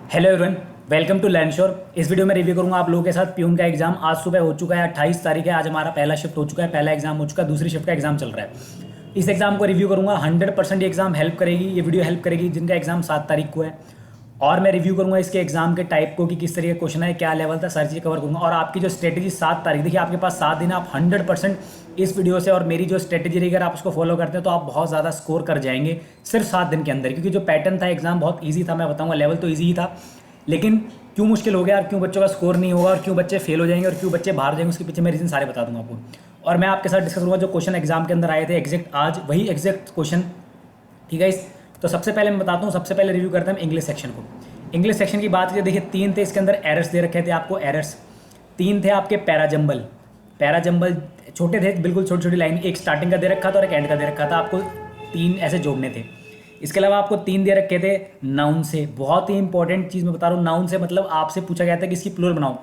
Hello everyone, welcome to learn sure. इस video में review करूंगा आप लोगों के साथ प्यून का एग्जाम। आज सुबह हो चुका है, 28 तारीख है। आज हमारा पहला शिफ्ट हो चुका है, पहला एग्जाम हो चुका है, दूसरी शिफ्ट का एग्जाम चल रहा है। इस एग्जाम को रिव्यू करूंगा। 100% ये एग्जाम हेल्प करेगी, ये वीडियो हेल्प करेगी जिनका एग्जाम 7 तारीख को है। और मैं रिव्यू करूंगा इसके एग्जाम के टाइप को कि किस तरह का क्वेश्चन है, क्या लेवल था, सारी चीज़ कवर करूंगा। और आपकी जो स्ट्रेटेजी 7 तारीख, देखिए आपके पास 7 दिन, आप 100% इस वीडियो से और मेरी जो स्ट्रेटेजी रही, अगर आप उसको फॉलो करते हैं तो आप बहुत ज़्यादा स्कोर कर जाएंगे सिर्फ 7 दिन के अंदर। क्योंकि जो पैटर्न था एग्जाम बहुत ईजी था, मैं बताऊंगा लेवल तो ईजी ही था, लेकिन क्यों मुश्किल हो गया और क्यों बच्चों का स्कोर नहीं होगा और क्यों बच्चे फेल हो जाएंगे और क्यों बच्चे बाहर जाएंगे, उसके पीछे मैं रीजन सारे बता दूंगा आपको। और मैं आपके साथ डिस्कस करूंगा जो क्वेश्चन एग्जाम के अंदर आए थे एग्जैक्ट आज वही एग्जैक्ट क्वेश्चन। ठीक है इस तो सबसे पहले मैं बताता हूँ, सबसे पहले रिव्यू करते हैं इंग्लिश सेक्शन को। इंग्लिश सेक्शन की बात करें, देखिए 3 थे इसके अंदर, एरर्स दे रखे थे आपको, एरर्स 3 थे आपके। पैराजम्बल, पैराजम्बल छोटे थे बिल्कुल, छोटी छोटी लाइन, एक स्टार्टिंग का दे रखा था और एक एंड का दे रखा था, आपको 3 ऐसे जोड़ने थे। इसके अलावा आपको 3 दे रखे थे नाउन से। बहुत ही इंपॉर्टेंट चीज़ मैं बता रहा हूँ, नाउन से मतलब आपसे पूछा गया था कि इसकी प्लूरल बनाओ।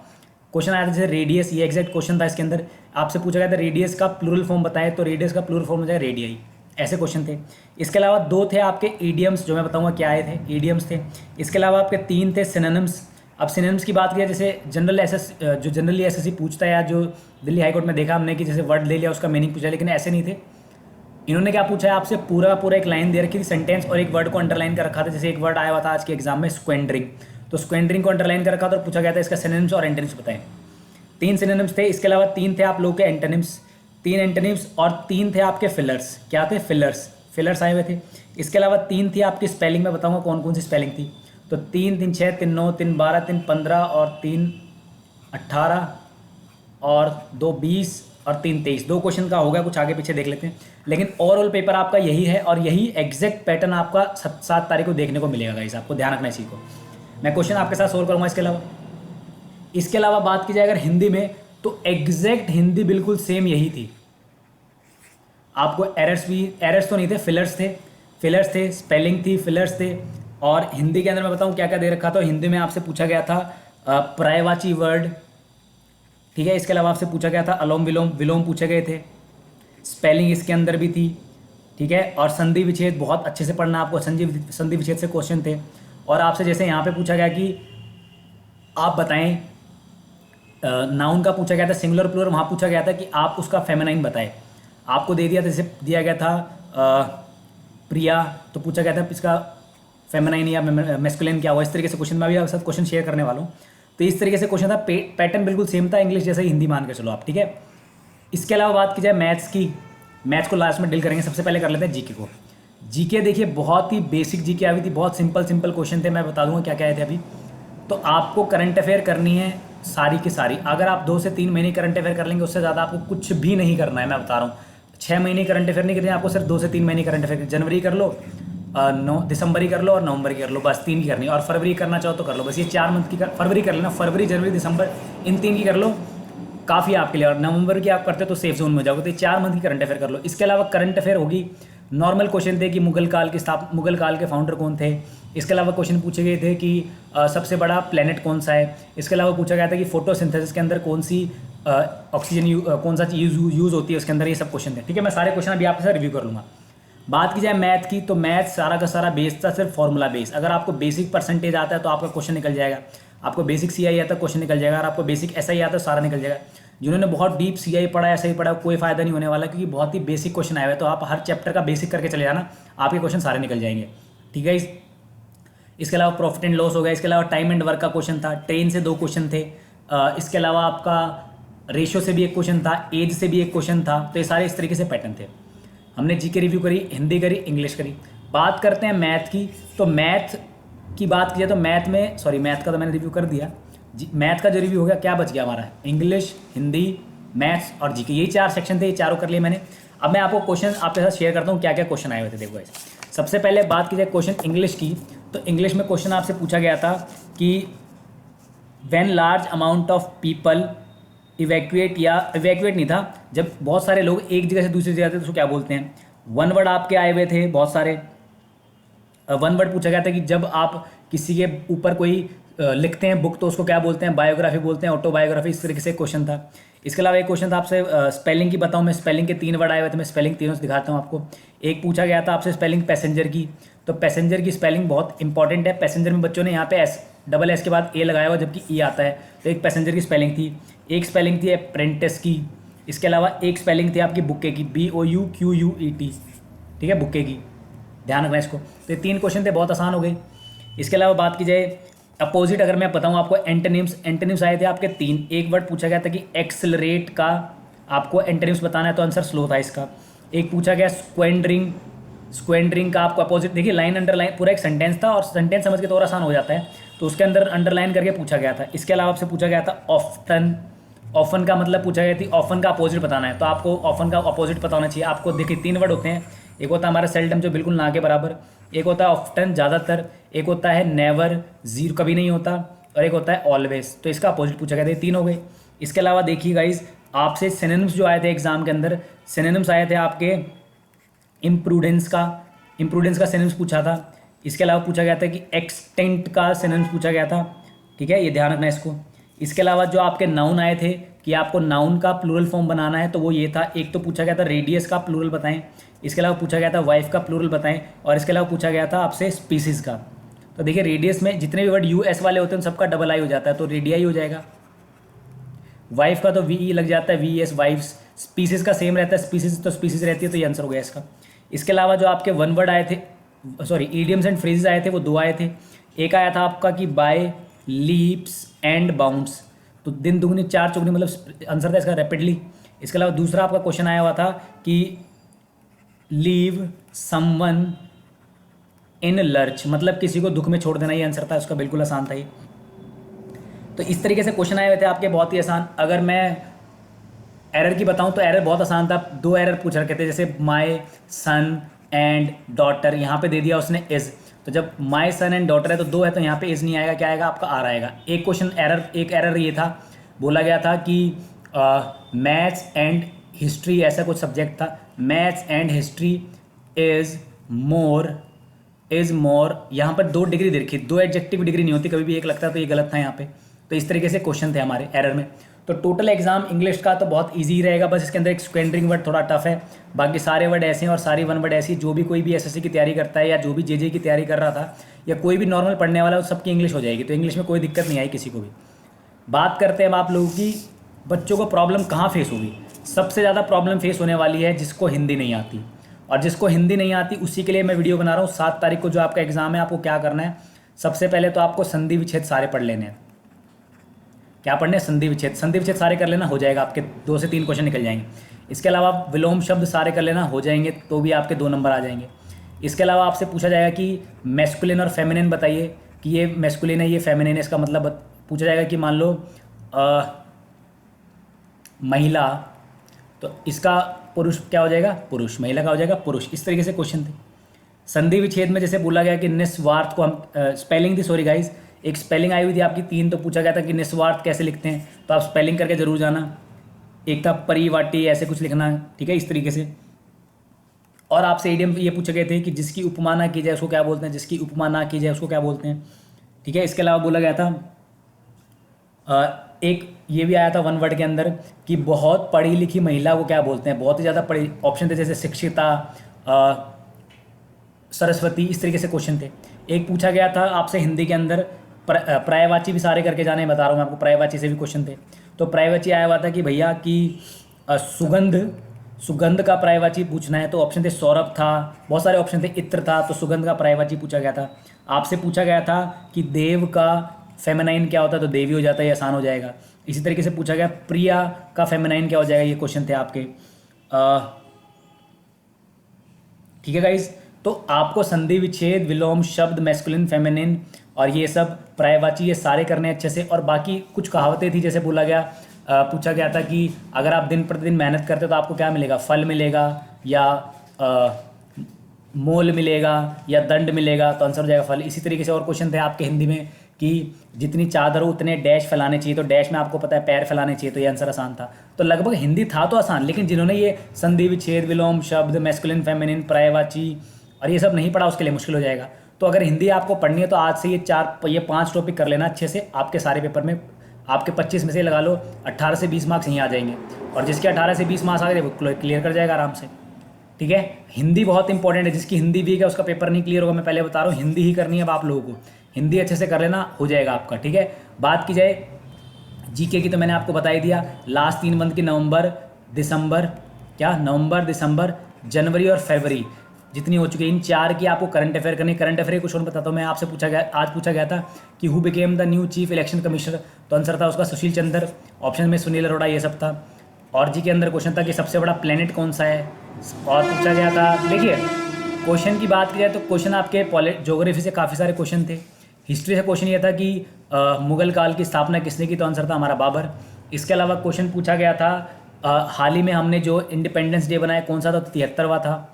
क्वेश्चन आया था जैसे रेडियस, ये एग्जैक्ट क्वेश्चन था इसके अंदर। आपसे पूछा गया था रेडियस का प्लूरल फॉर्म बताएं, तो रेडियस का प्लूरल फॉर्म हो जाएगा रेडियाई। ऐसे क्वेश्चन थे। इसके अलावा 2 थे आपके ईडियम्स, जो मैं बताऊंगा क्या आए थे, ईडियम्स थे। इसके अलावा आपके 3 थे सिनोनिम्स। अब सिनोनिम्स की बात किया, जैसे जनरल एसएस जो जनरली एसएससी पूछता है, या जो दिल्ली हाईकोर्ट में देखा हमने कि जैसे वर्ड ले लिया उसका मीनिंग पूछा, लेकिन ऐसे नहीं थे। इन्होंने क्या पूछा है आपसे, पूरा पूरा एक लाइन दे रखी थी सेंटेंस, और एक वर्ड को अंडरलाइन कर रखा था। जैसे एक वर्ड आया हुआ था आज के एग्जाम में स्क्वेंडरिंग, तो स्क्वेंडरिंग को अंडरलाइन कर रखा था और पूछा गया था इसका सिनोनिम्स और एंटोनिम्स बताएं। 3 सिनोनिम्स थे। इसके अलावा 3 थे आप लोग के एंटोनिम्स, 3 एंटोनिम्स, और 3 थे आपके फिलर्स। क्या थे? फिलर्स, फिलर्स आए हुए थे। इसके अलावा 3 थी आपकी स्पेलिंग, में बताऊंगा कौन कौन सी स्पेलिंग थी। तो 3 3 6 3 9 3 12 3 15 और 3 18 और 2 20 और 3 23। 2 क्वेश्चन का होगा, कुछ आगे पीछे देख लेते हैं, लेकिन ओवरऑल पेपर आपका यही है और यही एग्जैक्ट पैटर्न आपका 7 तारीख को देखने को मिलेगा गाइस। आपको ध्यान रखना है इसी को। मैं क्वेश्चन आपके साथ सोल्व करूंगा। इसके अलावा बात की जाए अगर हिंदी में, तो एग्जैक्ट हिंदी बिल्कुल सेम यही थी। आपको एरर्स तो नहीं थे, फिलर्स थे, स्पेलिंग थी, फिलर्स थे। और हिंदी के अंदर मैं बताऊं क्या क्या दे रखा था। हिंदी में आपसे पूछा गया था पर्यायवाची वर्ड, ठीक है। इसके अलावा आपसे पूछा गया था अलोम विलोम, विलोम पूछे गए थे। स्पेलिंग इसके अंदर भी थी, ठीक है। और संधि विच्छेद बहुत अच्छे से पढ़ना आपको, संधि विच्छेद से क्वेश्चन थे। और आपसे जैसे यहाँ पे पूछा गया कि आप बताएं, नाउन का पूछा गया था सिंगुलर प्लूरल, वहाँ पूछा गया था कि आप उसका फेमिनाइन बताएं। आपको दे दिया, जैसे दिया गया था प्रिया, तो पूछा गया था इसका फेमिनाइन या मैस्कुलिन क्या हुआ। इस तरीके से क्वेश्चन मैं भी आपके साथ क्वेश्चन शेयर करने वाला हूँ। तो इस तरीके से क्वेश्चन था, पैटर्न बिल्कुल सेम था, इंग्लिश जैसा ही हिंदी मान के चलो आप, ठीक है। इसके अलावा बात की जाए मैथ्स की, मैथ्स को लास्ट में डील करेंगे। सबसे पहले कर लेते हैं जीके को। जीके देखिए बहुत ही बेसिक जीके आई हुई थी, बहुत सिंपल सिंपल क्वेश्चन थे। मैं बता दूंगा क्या क्या आए थे अभी। तो आपको करंट अफेयर करनी है सारी की सारी। अगर आप 2 से 3 महीने करंट अफेयर कर लेंगे, उससे ज़्यादा आपको कुछ भी नहीं करना है। मैं बता रहा हूँ 6 महीने करंट अफेयर नहीं करनी है आपको, सिर्फ 2 से 3 महीने करंट अफेयर। जनवरी कर लो, 9 दिसंबर ही कर लो और नवंबर की कर लो, बस 3 की करनी है। और फरवरी करना चाहो तो कर लो, बस ये 4 मंथ की फरवरी कर लेना, फरवरी जनवरी दिसंबर, इन 3 की कर लो, काफ़ी आपके लिए। और नवंबर की आप करते हो तो सेफ जोन में जाओगे। तो 4 मंथ की करंट अफेयर कर लो। इसके अलावा करंट अफेयर होगी, नॉर्मल क्वेश्चन थे कि मुगल काल के फाउंडर कौन थे। इसके अलावा क्वेश्चन पूछे गए थे कि सबसे बड़ा प्लेनेट कौन सा है। इसके अलावा पूछा गया था कि फोटोसिंथेसिस के अंदर कौन सी ऑक्सीजन कौन सा चीज़ यूज़ होती है उसके अंदर। ये सब क्वेश्चन थे, ठीक है। मैं सारे क्वेश्चन अभी आपके साथ रिव्यू कर लूँगा। बात की जाए मैथ की, तो मैथ सारा का सारा बेस था सिर्फ फॉर्मूला बेस। अगर आपको बेसिक परसेंटेज आता है तो आपका क्वेश्चन निकल जाएगा, आपको बेसिक सीआई आता है क्वेश्चन निकल जाएगा, और आपको बेसिक एसआई आता है सारा निकल जाएगा। जिन्होंने बहुत डीप सीआई पढ़ा है, एसआई पढ़ा, कोई फायदा नहीं होने वाला, क्योंकि बहुत ही बेसिक क्वेश्चन आए हुए। तो आप हर चैप्टर का बेसिक करके चले जाना, आपके क्वेश्चन सारे निकल जाएंगे, ठीक है। इसके अलावा प्रॉफिट एंड लॉस हो गया। इसके अलावा टाइम एंड वर्क का क्वेश्चन था, ट्रेन से 2 क्वेश्चन थे। इसके अलावा आपका रेशियो से भी एक क्वेश्चन था, एज से भी एक क्वेश्चन था। तो ये सारे इस तरीके से पैटर्न थे। हमने जीके रिव्यू करी, हिंदी करी, इंग्लिश करी। बात करते हैं मैथ की। तो मैथ की बात की जाए तो मैथ का तो मैंने रिव्यू कर दिया। मैथ का जो रिव्यू हो गया, क्या बच गया हमारा, इंग्लिश, हिंदी, मैथ्स और जीके, यही 4 सेक्शन थे, ये चारों कर लिए मैंने। अब मैं आपको क्वेश्चन आपके साथ शेयर करता हूँ क्या क्या क्वेश्चन आए हुए थे। देखो गाइस, सबसे पहले बात की जाए क्वेश्चन इंग्लिश की, तो इंग्लिश में क्वेश्चन आपसे पूछा गया था कि when large amount of people evacuate, या इवैक्यूएट नहीं था, जब बहुत सारे लोग एक जगह से दूसरी जगह थे तो उसको क्या बोलते हैं। 1 वर्ड आपके आए हुए थे बहुत सारे। 1 वर्ड पूछा गया था कि जब आप किसी के ऊपर कोई लिखते हैं बुक तो उसको क्या बोलते हैं, बायोग्राफी बोलते हैं, ऑटोबायोग्राफी, इस तरीके से क्वेश्चन था। इसके अलावा एक क्वेश्चन था आपसे स्पेलिंग की बताऊं मैं। स्पेलिंग के 3 वर्ड आए हुए थे, मैं स्पेलिंग तीनों से दिखाता हूँ आपको। एक पूछा गया था आपसे स्पेलिंग पैसेंजर की, तो पैसेंजर की स्पेलिंग बहुत इंपॉर्टेंट है। पैसेंजर में बच्चों ने यहाँ पे डबल एस के बाद ए लगाया हुआ जबकि ई आता है। तो एक पैसेंजर की स्पेलिंग थी, एक स्पेलिंग थी अप्रेंटिस की, इसके अलावा एक स्पेलिंग थी आपकी बुक्के की, BOUQUET, ठीक है, बुक्के की, ध्यान रखना इसको। तो ये 3 क्वेश्चन थे, बहुत आसान हो गए। इसके अलावा बात की जाए अपोजिट, अगर मैं बताऊं आपको एंटोनिम्स आए थे आपके 3। एक वर्ड पूछा गया था कि एक्सेलरेट का आपको एंटोनिम्स बताना है, तो आंसर स्लो था इसका। एक पूछा गया स्क्वेंडरिंग का आपको अपोजिट, देखिए लाइन अंडरलाइन, पूरा एक सेंटेंस था और सेंटेंस समझ के तो और आसान हो जाता है, तो उसके अंदर अंडरलाइन करके पूछा गया था। इसके अलावा आपसे पूछा गया था ऑफन का मतलब पूछा गया थी, ऑफन का अपोजिट बताना है, तो आपको ऑफन का अपोजिट पता होना चाहिए आपको। देखिए 3 वर्ड होते हैं, एक होता है हमारा सेल्डम जो बिल्कुल ना के बराबर, एक होता है ऑफ्टन ज़्यादातर, एक होता है नेवर जीरो कभी नहीं होता, और एक होता है ऑलवेज। तो इसका अपोजिट पूछा गया था, 3 हो गए। इसके अलावा देखिए गाइज आपसे सिनोनिम्स जो आए थे एग्जाम के अंदर, सिनोनिम्स आए थे आपके इम्प्रूडेंस का सिनोनिम्स पूछा था। इसके अलावा पूछा गया था कि एक्सटेंट का सिनोनिम्स पूछा गया था, ठीक है, ये ध्यान रखना इसको। इसके अलावा जो आपके नाउन आए थे कि आपको नाउन का प्लूरल फॉर्म बनाना है, तो वो ये था, एक तो पूछा गया था रेडियस का प्लूरल बताएं, इसके अलावा पूछा गया था वाइफ का प्लूरल बताएं, और इसके अलावा पूछा गया था आपसे स्पीसीज का। तो देखिए रेडियस में जितने भी वर्ड US वाले होते हैं उन सबका डबल आई हो जाता है, तो रेडियाई हो जाएगा। वाइफ का तो VE लग जाता है, VES वाइफ्स। स्पीसीज का सेम रहता है, स्पीसीज तो स्पीसीज रहती है, तो ये आंसर हो गया इसका। इसके अलावा जो आपके 1 वर्ड आए थे, सॉरी ईडियम्स एंड फ्रेजेस आए थे, वो 2 आए थे। एक आया था आपका कि बाय लीप्स एंड बाउंड्स, तो दिन दुगनी चार चौगनी, मतलब आंसर था इसका रैपिडली। इसके अलावा दूसरा आपका क्वेश्चन आया हुआ था कि लीव समवन इन लर्च, मतलब किसी को दुख में छोड़ देना, ये आंसर था उसका, बिल्कुल आसान था ये। तो इस तरीके से क्वेश्चन आए हुए थे आपके, बहुत ही आसान। अगर मैं एरर की बताऊं तो एरर बहुत आसान था, 2 एरर पूछ रखे थे, जैसे माय सन एंड डॉटर, यहाँ पे दे दिया उसने इज, तो जब माय सन एंड डॉटर है तो 2 है, तो यहाँ पे इज नहीं आएगा, क्या आएगा आपका आर आएगा। एक क्वेश्चन एरर, एक एरर ये था, बोला गया था कि मैथ्स एंड हिस्ट्री ऐसा कुछ सब्जेक्ट था, maths and history is more, यहाँ पर 2 डिग्री देखी, 2 एडजेक्टिव डिग्री नहीं होती कभी भी, एक लगता है, तो ये गलत था यहाँ पे। तो इस तरीके से क्वेश्चन थे हमारे एरर में। तो टोटल एग्जाम इंग्लिश का तो बहुत इजी रहेगा, बस इसके अंदर एक स्क्वेंडरिंग वर्ड थोड़ा टफ है, बाकी सारे वर्ड ऐसे हैं और सारी 1 वर्ड ऐसी। जो भी कोई भी SSC की तैयारी करता है या जो भी JJ की तैयारी कर रहा था या कोई भी नॉर्मल पढ़ने वाला है, सबकी इंग्लिश हो जाएगी, तो इंग्लिश में कोई दिक्कत नहीं आई किसी को भी। बात करते हैं हम आप लोगों की, बच्चों को प्रॉब्लम कहाँ फेस होगी। सबसे ज़्यादा प्रॉब्लम फेस होने वाली है जिसको हिंदी नहीं आती, और जिसको हिंदी नहीं आती उसी के लिए मैं वीडियो बना रहा हूँ। 7 तारीख को जो आपका एग्जाम है, आपको क्या करना है, सबसे पहले तो आपको संधि विच्छेद सारे पढ़ लेने हैं। क्या पढ़ने हैं, संधि विच्छेद सारे कर लेना, हो जाएगा आपके 2 से 3 क्वेश्चन निकल जाएंगे। इसके अलावा विलोम शब्द सारे कर लेना, हो जाएंगे, तो भी आपके 2 नंबर आ जाएंगे। इसके अलावा आपसे पूछा जाएगा कि मैस्कुलिन और फेमिनिन बताइए, कि ये मैस्कुलिन है ये फेमिनिन है, इसका मतलब पूछा जाएगा कि मान लो महिला, तो इसका पुरुष क्या हो जाएगा, पुरुष, महिला का हो जाएगा पुरुष। इस तरीके से क्वेश्चन थे। संधि विच्छेद में जैसे बोला गया कि निस्वार्थ को हम स्पेलिंग थी, सॉरी गाइज, एक स्पेलिंग आई हुई थी आपकी 3, तो पूछा गया था कि निस्वार्थ कैसे लिखते हैं, तो आप स्पेलिंग करके जरूर जाना। एक था परिवाटी, ऐसे कुछ लिखना है, ठीक है, इस तरीके से। और आपसे ईडियम ये पूछे गए थे कि जिसकी उपमा ना की जाए उसको क्या बोलते हैं, जिसकी उपमा ना की जाए उसको क्या बोलते हैं, ठीक है। इसके अलावा बोला गया था एक ये भी आया था 1 वर्ड के अंदर कि बहुत पढ़ी लिखी महिला को क्या बोलते हैं, बहुत ही ज़्यादा पढ़ी, ऑप्शन थे जैसे शिक्षिता, सरस्वती, इस तरीके से क्वेश्चन थे। एक पूछा गया था आपसे हिंदी के अंदर पर्यायवाची भी सारे करके जाने, बता रहा हूँ मैं आपको, पर्यायवाची से भी क्वेश्चन थे। तो पर्यायवाची आया हुआ था कि भैया कि सुगंध का पर्यायवाची पूछना है, तो ऑप्शन थे सौरभ था, बहुत सारे ऑप्शन थे, इत्र था, तो सुगंध का पर्यायवाची पूछा गया था। आपसे पूछा गया था कि देव का फेमिनाइन क्या होता है, तो देवी हो जाता है, ये आसान हो जाएगा। इसी तरीके से पूछा गया प्रिया का फेमिनाइन क्या हो जाएगा, ये क्वेश्चन थे आपके, ठीक है गाइज। तो आपको संधि विच्छेद, विलोम शब्द, मैस्कुलिन, फेमिनिन और ये सब पर्यायवाची, ये सारे करने अच्छे से। और बाकी कुछ कहावतें थी, जैसे बोला गया, पूछा गया था कि अगर आप दिन प्रतिदिन मेहनत करते हो तो आपको क्या मिलेगा, फल मिलेगा या मोल मिलेगा या दंड मिलेगा, तो आंसर हो जाएगा फल। इसी तरीके से और क्वेश्चन थे आपके हिंदी में कि जितनी चादर हो उतने डैश फैलाने चाहिए, तो डैश में आपको पता है पैर फैलाने चाहिए, तो ये आंसर आसान था। तो लगभग हिंदी था तो आसान, लेकिन जिन्होंने ये संधि विच्छेद, विलोम शब्द, मैस्कुलिन, फेमिनिन, पर्यायवाची और ये सब नहीं पढ़ा उसके लिए मुश्किल हो जाएगा। तो अगर हिंदी आपको पढ़नी है तो आज से ये 5 टॉपिक कर लेना अच्छे से, आपके सारे पेपर में आपके 25 में से लगा लो 18 से 20 मार्क्स यहीं आ जाएंगे, और जिसके 18 से 20 मार्क्स आ गए वो क्लियर कर जाएगा आराम से, ठीक है। हिंदी बहुत इंपॉर्टेंट है, जिसकी हिंदी वीक है उसका पेपर नहीं क्लियर होगा, मैं पहले बता रहा हूँ, हिंदी ही करनी है अब आप लोगों को, हिंदी अच्छे से कर लेना, हो जाएगा आपका, ठीक है। बात की जाए जीके की तो मैंने आपको बता ही दिया। लास्ट 3 मंथ की नवंबर दिसंबर जनवरी और फरवरी जितनी हो चुकी है, इन 4 की आपको करंट अफेयर करनी। करंट अफेयर कुछ और बताता हूँ मैं, आपसे आज पूछा गया था कि who became the new chief election commissioner, तो आंसर था उसका सुशील चंद्र, ऑप्शन में सुनील अरोड़ा, ये सब था। और जी के अंदर क्वेश्चन था कि सबसे बड़ा प्लेनेट कौन सा है, और पूछा गया था। देखिए क्वेश्चन की बात की जाए तो क्वेश्चन आपके ज्योग्राफी से काफ़ी सारे क्वेश्चन थे। हिस्ट्री से क्वेश्चन ये था कि मुगल काल की स्थापना किसने की, तो आंसर था हमारा बाबर। इसके अलावा क्वेश्चन पूछा गया था हाल ही में हमने जो इंडिपेंडेंस डे बनाया कौन सा था, तो 73वां था।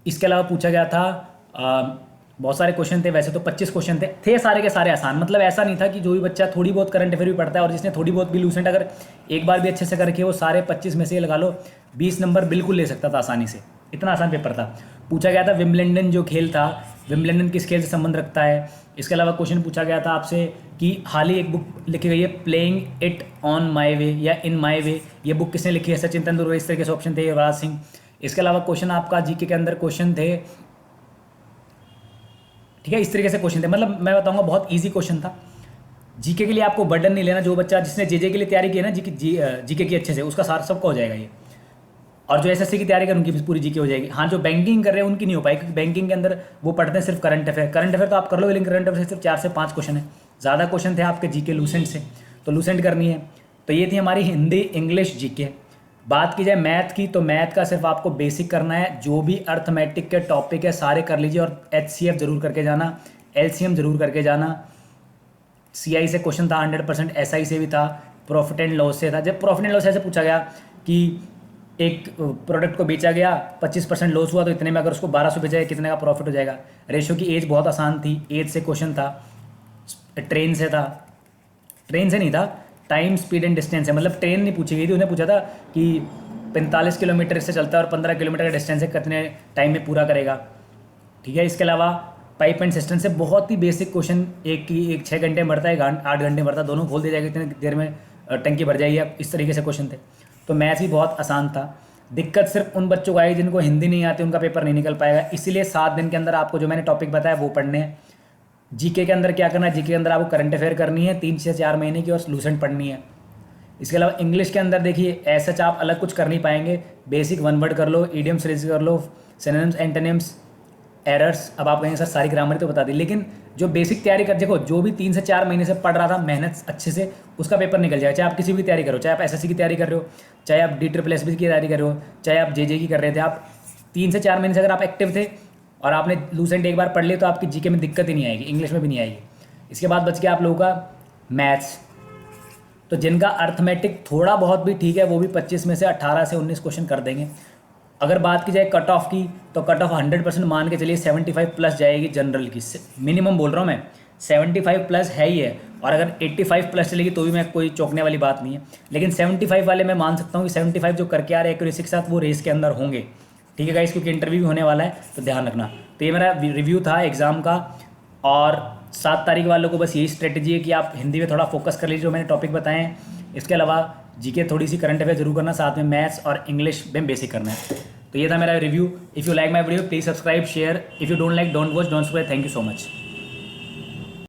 इसके अलावा पूछा गया था बहुत सारे क्वेश्चन थे, वैसे तो 25 क्वेश्चन थे सारे के सारे आसान। मतलब ऐसा नहीं था कि जो भी बच्चा थोड़ी बहुत करंट अफेयर भी पढ़ता है और जिसने थोड़ी बहुत भी लूसेंट अगर एक बार भी अच्छे से करके वो सारे 25 में से लगा लो 20 नंबर बिल्कुल ले सकता था आसानी से, इतना आसान पेपर था। पूछा गया था विम्बलडन जो खेल था, विम्बलडन किस खेल से संबंध रखता है। इसके अलावा क्वेश्चन पूछा गया था आपसे कि हाल ही एक बुक लिखी गई है प्लेइंग इट ऑन माई वे या इन माई वे, ये बुक किसने लिखी है, सचिन तेंदुलकर। इस तरीके से ऑप्शन थे, युवराज सिंह। इसके अलावा क्वेश्चन आपका जीके के अंदर क्वेश्चन थे, ठीक है, इस तरीके से क्वेश्चन थे। मतलब मैं बताऊंगा बहुत इजी क्वेश्चन था। जीके के लिए आपको बर्डन नहीं लेना, जो बच्चा जिसने जेजे के लिए तैयारी की है ना जीके की अच्छे से, उसका सारा सबका हो जाएगा ये। और जो एसएससी की तैयारी कर उनकी पूरी जीके हो जाएगी। हाँ, जो बैंकिंग कर रहे हैं उनकी नहीं हो पाएगी, क्योंकि बैंकिंग के अंदर वो पढ़ते हैं सिर्फ करंट अफेयर तो आप कर लो, लेकिन करंट अफेयर सिर्फ 4 से 5 क्वेश्चन है, ज़्यादा क्वेश्चन थे आपके जीके लूसेंट से, तो लूसेंट करनी है। तो ये थी हमारी हिंदी इंग्लिश जीके। बात की जाए मैथ की, तो मैथ का सिर्फ आपको बेसिक करना है, जो भी अर्थमेटिक के टॉपिक है सारे कर लीजिए, और HCF जरूर करके जाना, LCM जरूर करके जाना। CI से क्वेश्चन था 100%, SI से भी था, प्रॉफिट एंड लॉस से था। जब प्रॉफिट एंड लॉस ऐसे पूछा गया कि एक प्रोडक्ट को बेचा गया, 25% लॉस हुआ, तो इतने में अगर उसको 1200 बेचा गया कितने का प्रॉफिट हो जाएगा। रेशियो की एज बहुत आसान थी, एज से क्वेश्चन था। ट्रेन से था, ट्रेन से नहीं था, टाइम स्पीड एंड डिस्टेंस है, मतलब ट्रेन नहीं पूछी गई थी, उन्हें पूछा था कि 45 किलोमीटर से चलता है और 15 किलोमीटर का डिस्टेंस है, कितने टाइम में पूरा करेगा, ठीक है। इसके अलावा पाइप एंड सिस्टम से बहुत ही बेसिक क्वेश्चन, एक 6 घंटे में भरता है, 8 घंटे में भरता है, दोनों खोल दिया जाएगा, इतनी देर में टंकी भर जाएगी। इस तरीके से क्वेश्चन थे। तो मैथ्स भी बहुत आसान था। दिक्कत सिर्फ उन बच्चों को आई जिनको हिंदी नहीं आती, उनका पेपर नहीं निकल पाएगा, इसीलिए 7 दिन के अंदर आपको जो मैंने टॉपिक बताया वो पढ़ने हैं। जीके के अंदर क्या करना है, जीके के अंदर आपको करंट अफेयर करनी है 3 से 4 महीने की, और लूसेंट पढ़नी है। इसके अलावा इंग्लिश के अंदर देखिए ऐसा आप अलग कुछ कर नहीं पाएंगे, बेसिक 1 वर्ड कर लो, इडियम्स रिज कर लो, सिनोनिम्स एंटोनिम्स, एरर्स। अब आप कहेंगे सर सारी ग्रामर तो बता दी, लेकिन जो बेसिक तैयारी कर, देखो जो भी 3 से 4 महीने से पढ़ रहा था मेहनत अच्छे से, उसका पेपर निकल जाएगा। चाहे आप किसी भी तैयारी करो, चाहे आप एसएससी की तैयारी कर रहे हो, चाहे आप DSSB की तैयारी कर रहे हो, चाहे आप जेजे की कर रहे थे, आप 3 से 4 महीने से अगर आप एक्टिव थे और आपने लूसेंट एक बार पढ़ लिया, तो आपकी जीके में दिक्कत ही नहीं आएगी, इंग्लिश में भी नहीं आएगी। इसके बाद बच गया आप लोगों का मैथ्स। तो जिनका अर्थमेटिक थोड़ा बहुत भी ठीक है, वो भी 25 में से 18 से 19 क्वेश्चन कर देंगे। अगर बात की जाए कट ऑफ की, तो कट ऑफ 100% मान के चलिए 75 प्लस जाएगी जनरल की, मिनिमम बोल रहा हूँ मैं, 75 प्लस है ही है। और अगर 85 प्लस चलेगी तो भी मैं कोई चौंकने वाली बात नहीं है, लेकिन 75 वाले मैं मान सकता हूँ कि 75 जो करके आ रहे हैं एक्यूरेसी के साथ, वो रेस के अंदर होंगे, ठीक है गाइस, क्योंकि इंटरव्यू भी होने वाला है, तो ध्यान रखना। तो ये मेरा रिव्यू था एग्ज़ाम का। और 7 तारीख वालों को बस यही स्ट्रेटजी है कि आप हिंदी में थोड़ा फोकस कर लीजिए, जो मैंने टॉपिक बताए हैं। इसके अलावा जीके थोड़ी सी करंट अफेयर जरूर करना, साथ में मैथ्स और इंग्लिश में बेसिक करना है। तो ये था मेरा review. If you like my video please subscribe, share. If you don't like, don't watch, don't subscribe. Thank you so much.